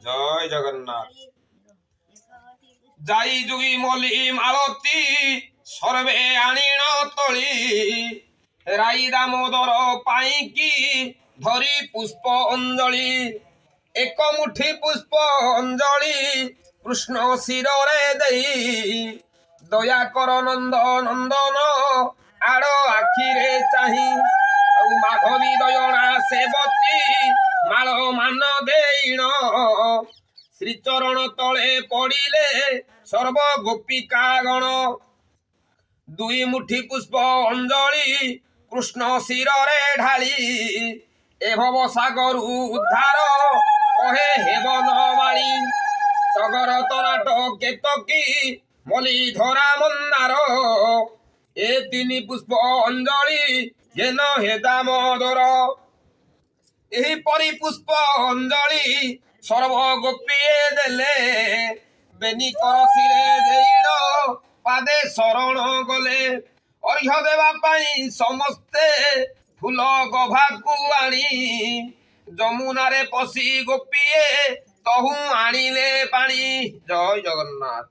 জয় জগন্নাথ। যাই যুগি মলি মালতী সর্বে আনিণ তଳି রাই দামোদর পাইকি ধরি পুষ্প অঞ্জলি এক মুঠি পুষ্প অঞ্জলি কৃষ্ণ শিরে দেই দয়া কর নন্দ নন্দন আড় আখিরে চাহি ଆଉ ମାଧବୀ ଦୟଣା ସେବତୀ ମାଳ ମାନ ଦେଇଣ ଶ୍ରୀଚରଣ ତଳେ ପଡ଼ିଲେ ସର୍ବ ଗୋପିକା ଗଣ ଦୁଇ ମୁଠି ପୁଷ୍ପ ଅଞ୍ଜଳି କୃଷ୍ଣ ଶିରରେ ଢାଳି ଏ ଭବ ସାଗରୁ ଉଦ୍ଧାର କହେ ହେବ ନବାଳି ଟଗର ତରାଟ କେତକୀ ମଲି ଧରା ମନ୍ଦାର ଏ ତିନି ପୁଷ୍ପ ଅଞ୍ଜଳି ଘେନ ହେ ଦାମୋଦର ଏହିପରି ପୁଷ୍ପ ଅଞ୍ଜଳି ସର୍ବ ଗୋପୀଏ ଦେଲେ ବେନି କରସିରେ ଦେଇଣ ପାଦେ ଶରଣ ଗଲେ ଅର୍ଘ୍ୟ ଦେବା ପାଇଁ ସମସ୍ତେ ଫୁଲ ଗଭାକୁ ଆଣି ଯମୁନାରେ ପଶି ଗୋପୀଏ ତହୁ ଆଣିଲେ ପାଣି। ଜୟ ଜଗନ୍ନାଥ।